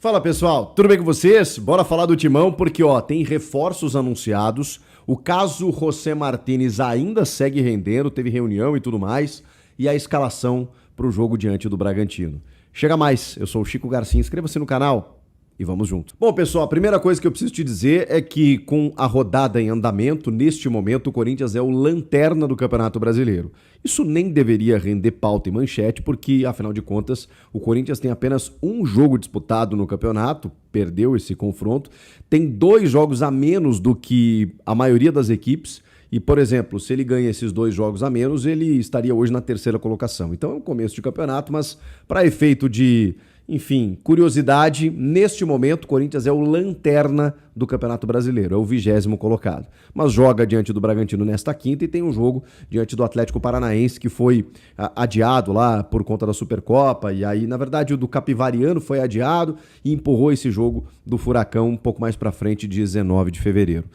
Fala pessoal, tudo bem com vocês? Bora falar do Timão porque tem reforços anunciados. O caso José Martínez ainda segue rendendo, teve reunião e tudo mais. E a escalação para o jogo diante do Bragantino. Chega mais, eu sou o Chico Garcia, inscreva-se no canal e vamos junto. Bom pessoal, a primeira coisa que eu preciso te dizer é que com a rodada em andamento, neste momento o Corinthians é o lanterna do Campeonato Brasileiro. Isso nem deveria render pauta e manchete, porque afinal de contas o Corinthians tem apenas um jogo disputado no campeonato, perdeu esse confronto, tem 2 jogos a menos do que a maioria das equipes. E, por exemplo, se ele ganha esses 2 jogos a menos, ele estaria hoje na 3ª colocação. Então é um começo de campeonato, mas para efeito de, enfim, curiosidade, neste momento o Corinthians é o lanterna do Campeonato Brasileiro, é o 20º colocado. Mas joga diante do Bragantino nesta quinta e tem um jogo diante do Atlético Paranaense que foi adiado lá por conta da Supercopa. E aí, na verdade, o do Capivariano foi adiado e empurrou esse jogo do Furacão um pouco mais para frente, 19 de fevereiro.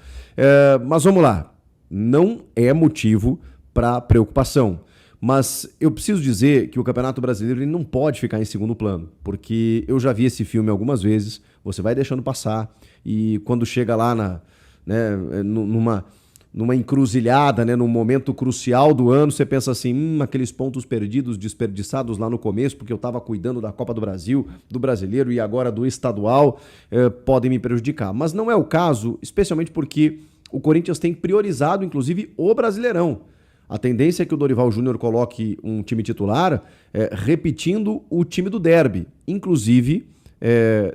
Mas vamos lá. Não é motivo para preocupação. Mas eu preciso dizer que o Campeonato Brasileiro ele não pode ficar em segundo plano, porque eu já vi esse filme algumas vezes, você vai deixando passar e quando chega lá numa encruzilhada, num momento crucial do ano, você pensa assim, aqueles pontos perdidos, desperdiçados lá no começo, porque eu estava cuidando da Copa do Brasil, do Brasileiro e agora do Estadual, podem me prejudicar. Mas não é o caso, especialmente porque o Corinthians tem priorizado, inclusive, o Brasileirão. A tendência é que o Dorival Júnior coloque um time titular repetindo o time do derby. Inclusive,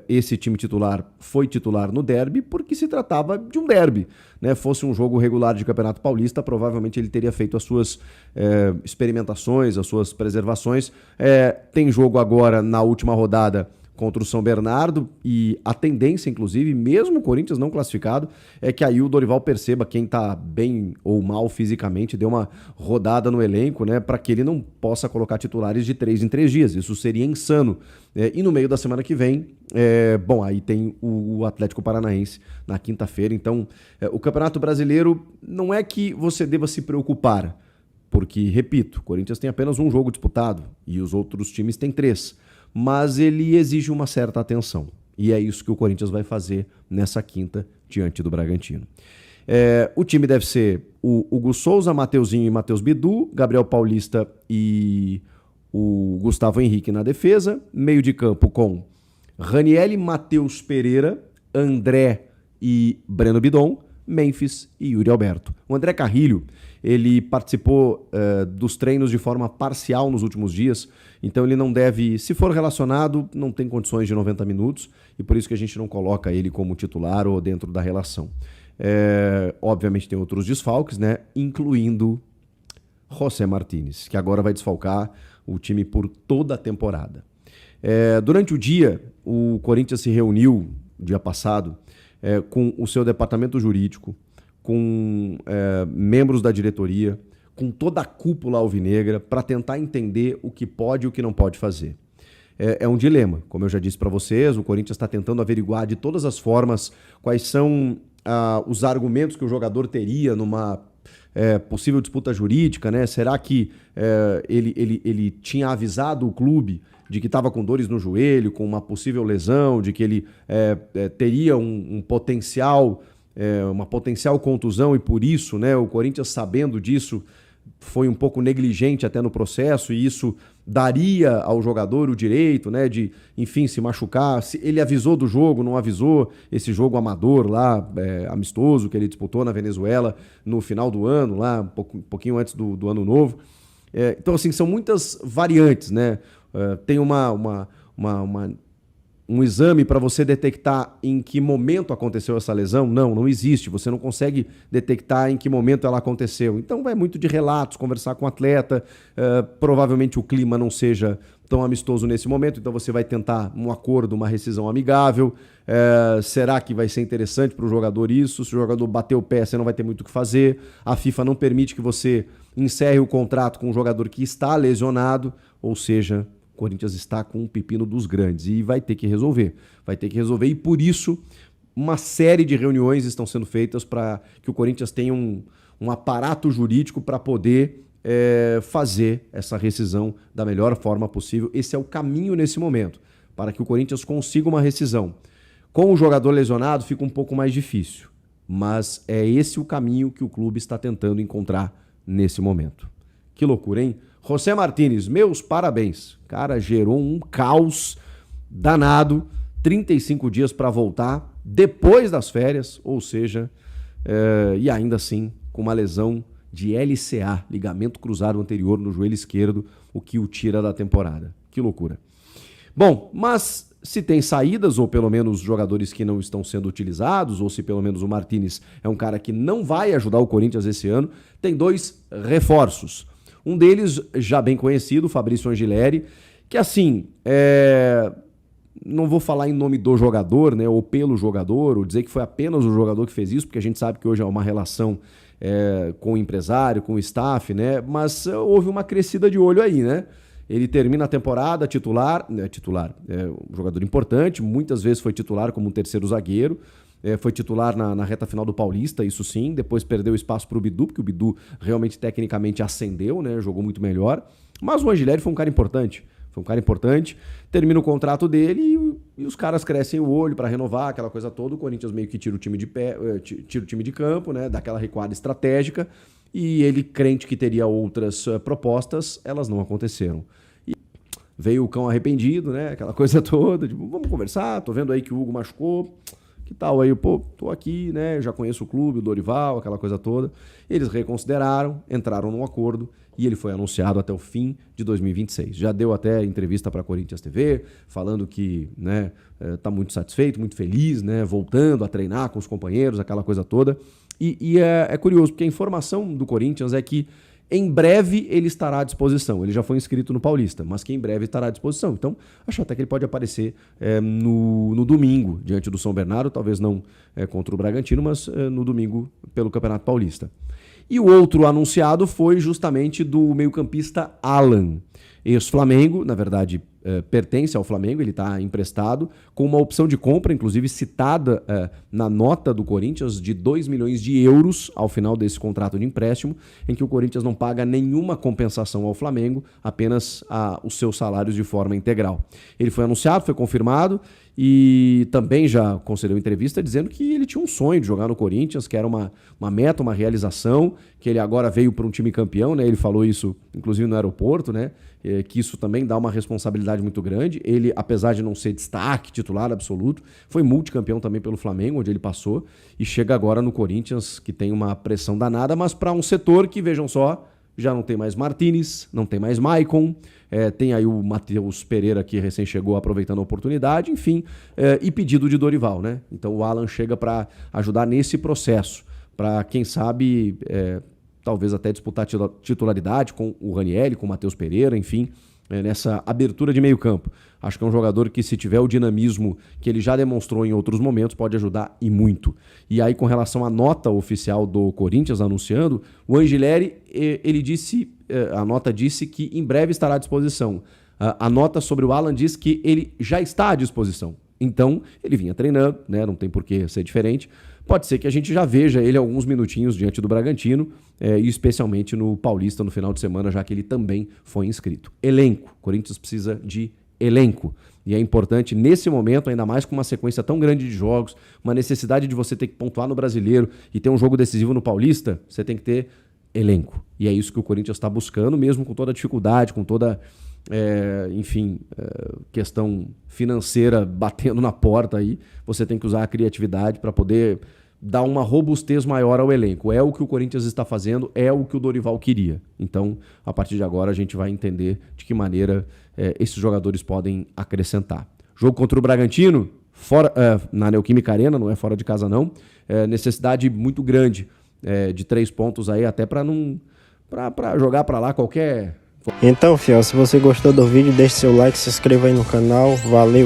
esse time titular foi titular no derby porque se tratava de um derby. Fosse um jogo regular de Campeonato Paulista, provavelmente ele teria feito as suas experimentações, as suas preservações. Tem jogo agora na última rodada contra o São Bernardo e a tendência, inclusive, mesmo o Corinthians não classificado, é que aí o Dorival perceba quem tá bem ou mal fisicamente, dê uma rodada no elenco, para que ele não possa colocar titulares de 3 em 3 dias. Isso seria insano. E no meio da semana que vem, aí tem o Atlético Paranaense na quinta-feira. Então, o Campeonato Brasileiro não é que você deva se preocupar, porque, repito, o Corinthians tem apenas um jogo disputado e os outros times têm 3. Mas ele exige uma certa atenção. E é isso que o Corinthians vai fazer nessa quinta diante do Bragantino. O time deve ser o Hugo Souza, Mateuzinho e Matheus Bidu, Gabriel Paulista e o Gustavo Henrique na defesa, meio de campo com Ranieri, Matheus Pereira, André e Breno Bidon, Memphis e Yuri Alberto. O André Carrilho, ele participou dos treinos de forma parcial nos últimos dias, então ele não deve, se for relacionado, não tem condições de 90 minutos e por isso que a gente não coloca ele como titular ou dentro da relação. Obviamente tem outros desfalques, incluindo José Martínez, que agora vai desfalcar o time por toda a temporada. Durante o dia, o Corinthians se reuniu, dia passado, com o seu departamento jurídico, com membros da diretoria, com toda a cúpula alvinegra, para tentar entender o que pode e o que não pode fazer. É um dilema, como eu já disse para vocês, o Corinthians está tentando averiguar de todas as formas quais são os argumentos que o jogador teria numa possível disputa jurídica, Será que ele tinha avisado o clube de que estava com dores no joelho, com uma possível lesão, de que ele teria uma potencial contusão e por isso, o Corinthians, sabendo disso, foi um pouco negligente até no processo e isso daria ao jogador o direito, de, enfim, se machucar. Se ele avisou do jogo, não avisou, esse jogo amador lá, amistoso, que ele disputou na Venezuela no final do ano, lá um pouquinho antes do ano novo. Então, assim, são muitas variantes, tem um exame para você detectar em que momento aconteceu essa lesão? Não existe. Você não consegue detectar em que momento ela aconteceu. Então vai muito de relatos, conversar com o atleta. Provavelmente o clima não seja tão amistoso nesse momento, então você vai tentar um acordo, uma rescisão amigável. Será que vai ser interessante para o jogador isso? Se o jogador bater o pé, você não vai ter muito o que fazer. A FIFA não permite que você encerre o contrato com um jogador que está lesionado, ou seja, o Corinthians está com um pepino dos grandes e vai ter que resolver. E por isso uma série de reuniões estão sendo feitas para que o Corinthians tenha um aparato jurídico para poder fazer essa rescisão da melhor forma possível. Esse é o caminho nesse momento. para que o Corinthians consiga uma rescisão. Com o jogador lesionado fica um pouco mais difícil, mas é esse o caminho que o clube está tentando encontrar nesse momento. Que loucura, hein? José Martínez, meus parabéns. Cara, gerou um caos danado, 35 dias para voltar depois das férias, ou seja, e ainda assim com uma lesão de LCA, ligamento cruzado anterior no joelho esquerdo, o que o tira da temporada. Que loucura. Bom, mas se tem saídas, ou pelo menos jogadores que não estão sendo utilizados, ou se pelo menos o Martínez é um cara que não vai ajudar o Corinthians esse ano, tem 2 reforços. Um deles, já bem conhecido, o Fabrício Angileri, que assim, não vou falar em nome do jogador, né, ou pelo jogador, ou dizer que foi apenas o jogador que fez isso, porque a gente sabe que hoje é uma relação com o empresário, com o staff, né, mas houve uma crescida de olho aí, né? Ele termina a temporada titular, um jogador importante, muitas vezes foi titular como um terceiro zagueiro, foi titular na reta final do Paulista, isso sim, depois perdeu espaço para o Bidu, porque o Bidu realmente tecnicamente ascendeu, né, jogou muito melhor, mas o Angileri foi um cara importante, termina o contrato dele e os caras crescem o olho para renovar, aquela coisa toda, o Corinthians meio que tira o time de campo, né, dá aquela recuada estratégica, e ele, crente que teria outras propostas, elas não aconteceram. E veio o cão arrependido, né? Aquela coisa toda, tipo, vamos conversar, tô vendo aí que o Hugo machucou, que tal aí? Pô, tô aqui, né? Já conheço o clube, o Dorival, aquela coisa toda. Eles reconsideraram, entraram num acordo e ele foi anunciado até o fim de 2026. Já deu até entrevista para a Corinthians TV, falando que, né, tá muito satisfeito, muito feliz, né? Voltando a treinar com os companheiros, aquela coisa toda. E é curioso, porque a informação do Corinthians é que em breve ele estará à disposição. Ele já foi inscrito no Paulista, mas que em breve estará à disposição. Então, acho até que ele pode aparecer no domingo, diante do São Bernardo, talvez não contra o Bragantino, mas no domingo pelo Campeonato Paulista. E o outro anunciado foi justamente do meio-campista Alan, ex-Flamengo, na verdade pertence ao Flamengo, ele está emprestado, com uma opção de compra, inclusive citada na nota do Corinthians, de 2 milhões de euros ao final desse contrato de empréstimo, em que o Corinthians não paga nenhuma compensação ao Flamengo, apenas os seus salários de forma integral. Ele foi anunciado, foi confirmado, e também já concedeu entrevista dizendo que ele tinha um sonho de jogar no Corinthians, que era uma meta, uma realização, que ele agora veio para um time campeão, né? Ele falou isso, inclusive, no aeroporto, né? Que isso também dá uma responsabilidade muito grande. Ele, apesar de não ser destaque, titular absoluto, foi multicampeão também pelo Flamengo, onde ele passou, e chega agora no Corinthians, que tem uma pressão danada, mas para um setor que, vejam só, já não tem mais Martínez, não tem mais Maicon, tem aí o Matheus Pereira que recém chegou aproveitando a oportunidade, enfim, e pedido de Dorival, né? Então o Alan chega para ajudar nesse processo, para quem sabe talvez até disputar titularidade com o Ranieri, com o Matheus Pereira, enfim, nessa abertura de meio campo. Acho que é um jogador que, se tiver o dinamismo que ele já demonstrou em outros momentos, pode ajudar e muito. E aí, com relação à nota oficial do Corinthians anunciando, o Angileri, ele disse, a nota disse que em breve estará à disposição. A nota sobre o Alan diz que ele já está à disposição. Então, ele vinha treinando, né? Não tem por que ser diferente. Pode ser que a gente já veja ele alguns minutinhos diante do Bragantino, e especialmente no Paulista no final de semana, já que ele também foi inscrito. Elenco. O Corinthians precisa de elenco. E é importante nesse momento, ainda mais com uma sequência tão grande de jogos, uma necessidade de você ter que pontuar no Brasileiro e ter um jogo decisivo no Paulista, você tem que ter elenco. E é isso que o Corinthians está buscando, mesmo com toda a dificuldade, com toda, questão financeira batendo na porta aí, você tem que usar a criatividade para poder dar uma robustez maior ao elenco. É o que o Corinthians está fazendo, é o que o Dorival queria. Então, a partir de agora, a gente vai entender de que maneira esses jogadores podem acrescentar. Jogo contra o Bragantino, na Neoquímica Arena, não é fora de casa não, necessidade muito grande de 3 pontos aí, até para jogar para lá qualquer... Então, fiel, se você gostou do vídeo, deixe seu like, se inscreva aí no canal. Valeu!